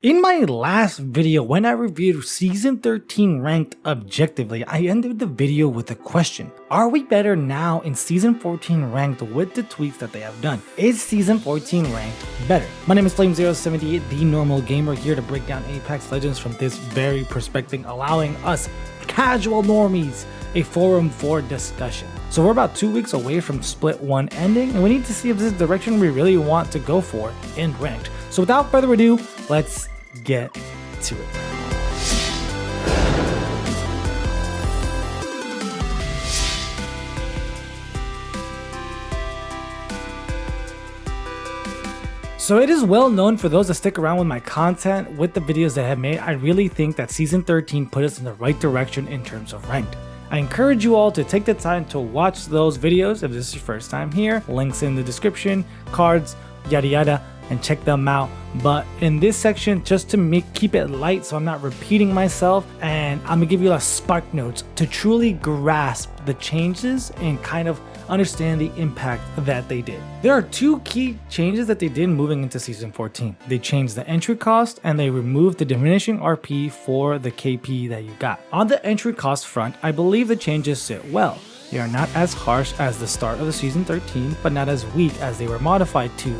In my last video, when I reviewed Season 13 Ranked objectively, I ended the video with a question. Are we better now in Season 14 Ranked with the tweaks that they have done? Is Season 14 Ranked better? My name is Flame078, the normal gamer, here to break down Apex Legends from this very perspective, allowing us casual normies a forum for discussion. So we're about 2 weeks away from Split 1 ending, and we need to see if this is the direction we really want to go for in Ranked. So without further ado, let's get to it. So it is well known for those that stick around with my content, with the videos that I have made, I really think that Season 13 put us in the right direction in terms of Ranked. I encourage you all to take the time to watch those videos if this is your first time here. Links in the description, cards, yada yada, and check them out. But in this section, just to keep it light so I'm not repeating myself, and I'm gonna give you a spark notes to truly grasp the changes and kind of understand the impact that they did. There are two key changes that they did moving into Season 14. They changed the entry cost and they removed the diminishing RP for the KP that you got. On the entry cost front, I believe the changes sit well. They are not as harsh as the start of the Season 13, but not as weak as they were modified to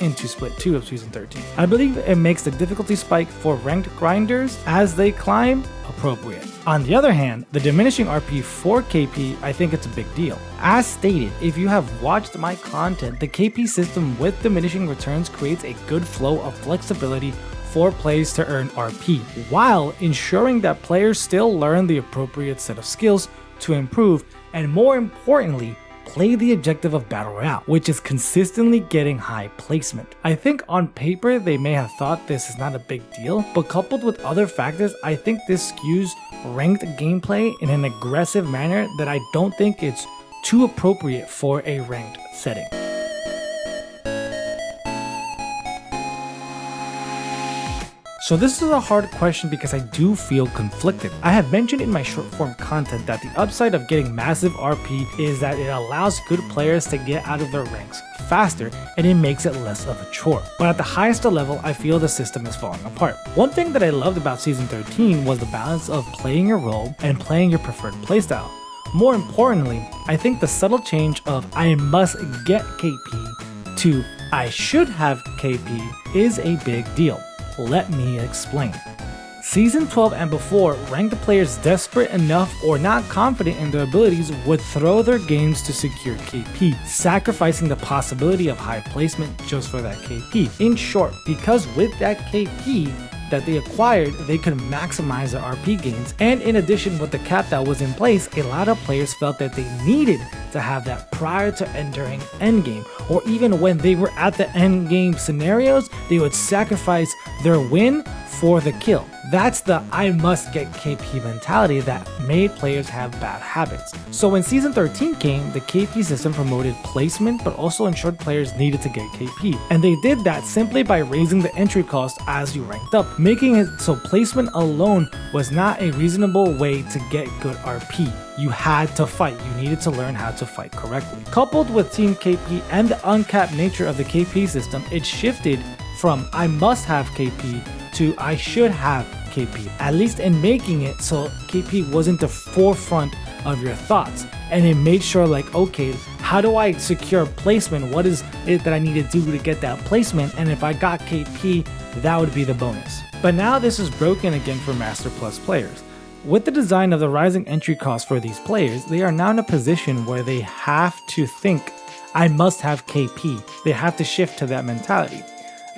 into Split 2 of Season 13. I believe it makes the difficulty spike for ranked grinders as they climb appropriate. On the other hand, the diminishing RP for KP, I think it's a big deal. As stated, if you have watched my content, the KP system with diminishing returns creates a good flow of flexibility for players to earn RP, while ensuring that players still learn the appropriate set of skills to improve, and more importantly, play the objective of Battle Royale, which is consistently getting high placement. I think on paper they may have thought this is not a big deal, but coupled with other factors, I think this skews ranked gameplay in an aggressive manner that I don't think it's too appropriate for a ranked setting. So this is a hard question because I do feel conflicted. I have mentioned in my short form content that the upside of getting massive RP is that it allows good players to get out of their ranks faster and it makes it less of a chore. But at the highest level, I feel the system is falling apart. One thing that I loved about Season 13 was the balance of playing your role and playing your preferred playstyle. More importantly, I think the subtle change of I must get KP to I should have KP is a big deal. Let me explain. Season 12 and before, ranked players desperate enough or not confident in their abilities would throw their games to secure KP, sacrificing the possibility of high placement just for that KP. In short, because with that KP that they acquired, they could maximize their RP gains, and in addition with the cap that was in place, a lot of players felt that they needed to have that prior to entering endgame, or even when they were at the endgame scenarios, they would sacrifice their win for the kill. That's the I must get KP mentality that made players have bad habits. So when Season 13 came, the KP system promoted placement but also ensured players needed to get KP. And they did that simply by raising the entry cost as you ranked up, making it so placement alone was not a reasonable way to get good RP. You had to fight, you needed to learn how to fight correctly. Coupled with Team KP and the uncapped nature of the KP system, it shifted from I must have KP to I should have KP, at least in making it so KP wasn't the forefront of your thoughts, and it made sure like, okay, how do I secure placement? What is it that I need to do to get that placement? And if I got KP, that would be the bonus. But now this is broken again for Master Plus players. With the design of the rising entry cost for these players, they are now in a position where they have to think, I must have KP. They have to shift to that mentality.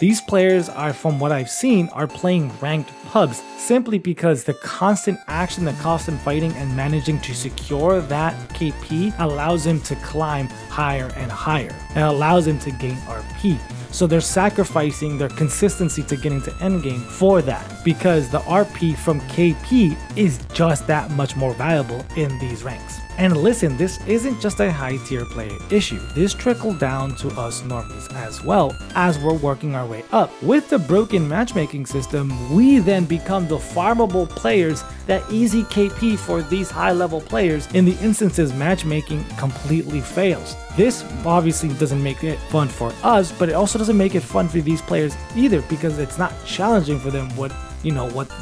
These players are, from what I've seen, are playing ranked pubs simply because the constant action, the constant fighting and managing to secure that KP allows them to climb higher and higher. It allows them to gain RP. So they're sacrificing their consistency to getting to endgame for that, because the RP from KP is just that much more valuable in these ranks. And listen, this isn't just a high tier player issue. This trickled down to us normies as well as we're working our way up. With the broken matchmaking system, we then become the farmable players that easy KP for these high level players in the instances matchmaking completely fails. This obviously doesn't make it fun for us, but it also doesn't make it fun for these players either, because it's not challenging for them what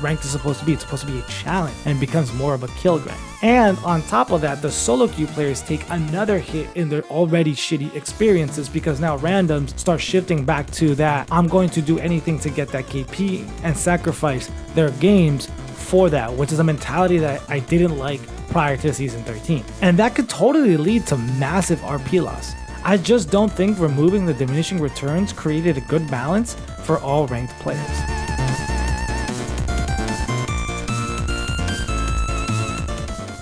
ranked is supposed to be. It's supposed to be a challenge and becomes more of a kill grind. And on top of that, the solo queue players take another hit in their already shitty experiences, because now randoms start shifting back to that I'm going to do anything to get that KP and sacrifice their games for that, which is a mentality that I didn't like prior to season 13. And that could totally lead to massive RP loss. I just don't think removing the diminishing returns created a good balance for all ranked players.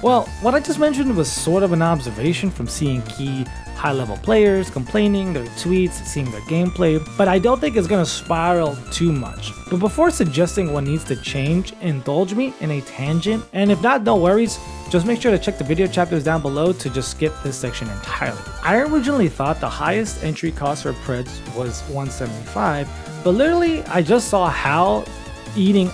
Well, what I just mentioned was sort of an observation from seeing key high-level players complaining, their tweets, seeing their gameplay, but I don't think it's going to spiral too much. But before suggesting what needs to change, indulge me in a tangent, and if not, no worries, just make sure to check the video chapters down below to just skip this section entirely. I originally thought the highest entry cost for Preds was 175, but literally I just saw Hal eating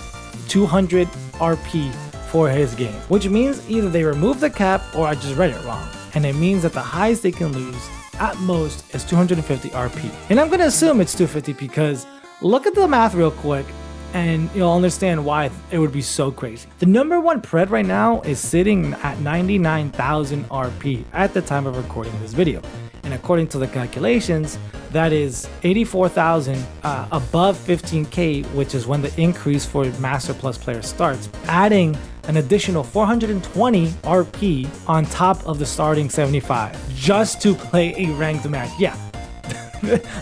200 RP for his game, which means either they removed the cap or I just read it wrong. And it means that the highest they can lose at most is 250 RP. And I'm gonna assume it's 250 because look at the math real quick and you'll understand why it would be so crazy. The number one Pred right now is sitting at 99,000 RP at the time of recording this video. And according to the calculations, that is 84,000 above 15k, which is when the increase for Master Plus players starts, adding an additional 420 RP on top of the starting 75 just to play a ranked match. Yeah,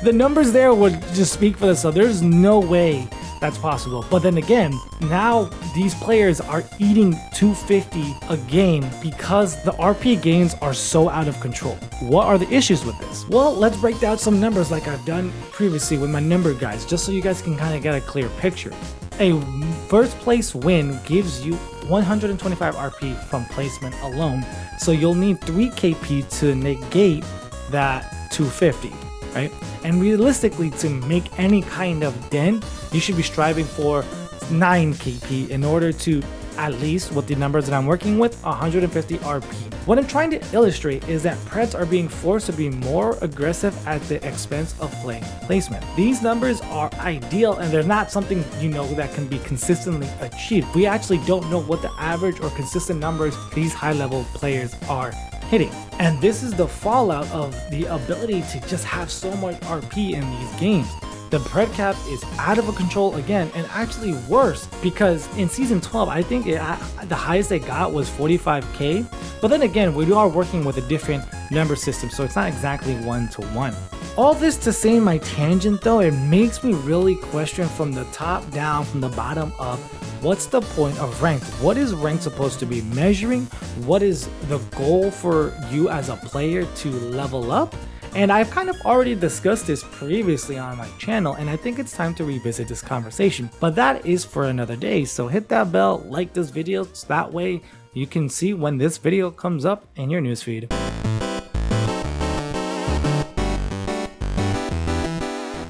the numbers there would just speak for themselves. There's no way that's possible. But then again, now these players are eating 250 a game because the RP gains are so out of control. What are the issues with this? Well, let's break down some numbers like I've done previously with my number guides, just so you guys can kind of get a clear picture. A first place win gives you 125 RP from placement alone, so you'll need 3 KP to negate that 250, right? And realistically, to make any kind of dent, you should be striving for 9 KP in order to, at least with the numbers that I'm working with, 150 RP. What I'm trying to illustrate is that Preds are being forced to be more aggressive at the expense of playing placement. These numbers are ideal and they're not something that can be consistently achieved. We actually don't know what the average or consistent numbers these high level players are hitting. And this is the fallout of the ability to just have so much RP in these games. The Pred cap is out of control again, and actually worse, because in season 12 I think the highest they got was 45k, but then again we are working with a different number system, so it's not exactly 1-to-1. All this to say, my tangent though, it makes me really question from the top down, from the bottom up, what's the point of ranked? What is ranked supposed to be measuring? What is the goal for you as a player to level up? And I've kind of already discussed this previously on my channel, and I think it's time to revisit this conversation. But that is for another day, so hit that bell, like this video, so that way you can see when this video comes up in your newsfeed.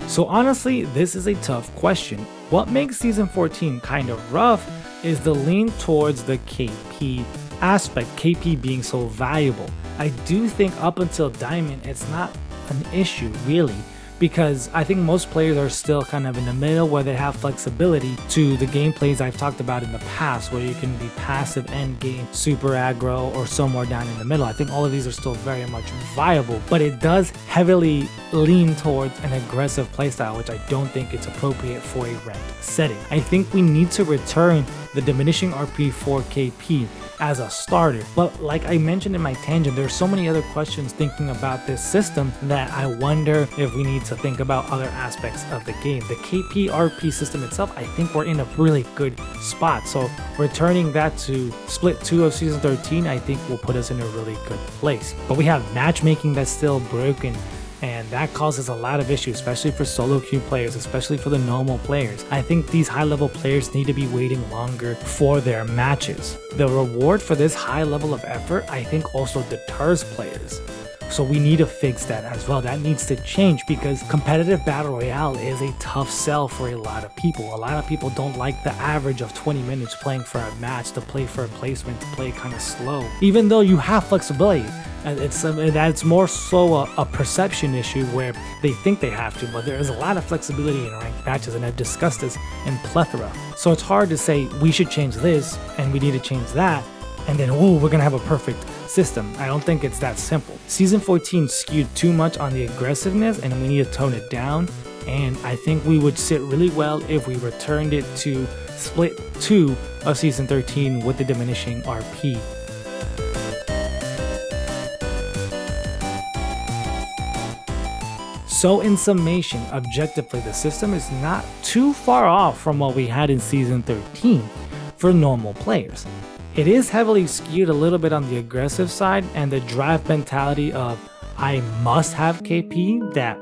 So honestly, this is a tough question. What makes season 14 kind of rough is the lean towards the KP aspect, KP being so valuable. I do think up until Diamond, it's not an issue really, because I think most players are still kind of in the middle where they have flexibility to the gameplays I've talked about in the past, where you can be passive end game, super aggro, or somewhere down in the middle. I think all of these are still very much viable, but it does heavily lean towards an aggressive playstyle, which I don't think it's appropriate for a ranked setting. I think we need to return the diminishing RP for KP as a starter, but like I mentioned in my tangent, there's so many other questions thinking about this system that I wonder if we need to think about other aspects of the game. The KP RP system itself, I think we're in a really good spot, so returning that to split 2 of season 13 I think will put us in a really good place. But we have matchmaking that's still broken, and that causes a lot of issues, especially for solo queue players, especially for the normal players. I think these high level players need to be waiting longer for their matches. The reward for this high level of effort, I think, also deters players. So we need to fix that as well. That needs to change because competitive battle royale is a tough sell for a lot of people. A lot of people don't like the average of 20 minutes playing for a match, to play for a placement, to play kind of slow. Even though you have flexibility, it's more so a perception issue where they think they have to, but there is a lot of flexibility in ranked matches, and I've discussed this in plethora. So it's hard to say we should change this and we need to change that, and then we're gonna have a perfect system. I don't think it's that simple. Season 14 skewed too much on the aggressiveness, and we need to tone it down. And I think we would sit really well if we returned it to split 2 of season 13 with the diminishing RP. So in summation, objectively, the system is not too far off from what we had in season 13 for normal players. It is heavily skewed a little bit on the aggressive side and the drive mentality of I must have KP that,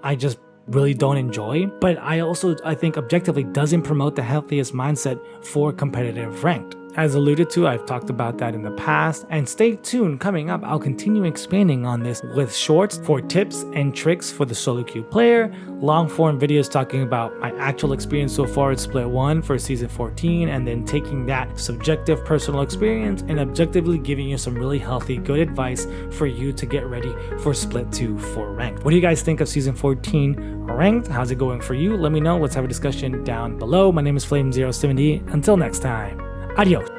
I just really don't enjoy. But I think objectively doesn't promote the healthiest mindset for competitive ranked. As alluded to, I've talked about that in the past, and stay tuned. Coming up, I'll continue expanding on this with shorts for tips and tricks for the solo queue player, long form videos talking about my actual experience so far at Split 1 for season 14, and then taking that subjective personal experience and objectively giving you some really healthy, good advice for you to get ready for Split 2 for ranked. What do you guys think of season 14 ranked? How's it going for you? Let me know. Let's have a discussion down below. My name is Flame070. Until next time. Adios.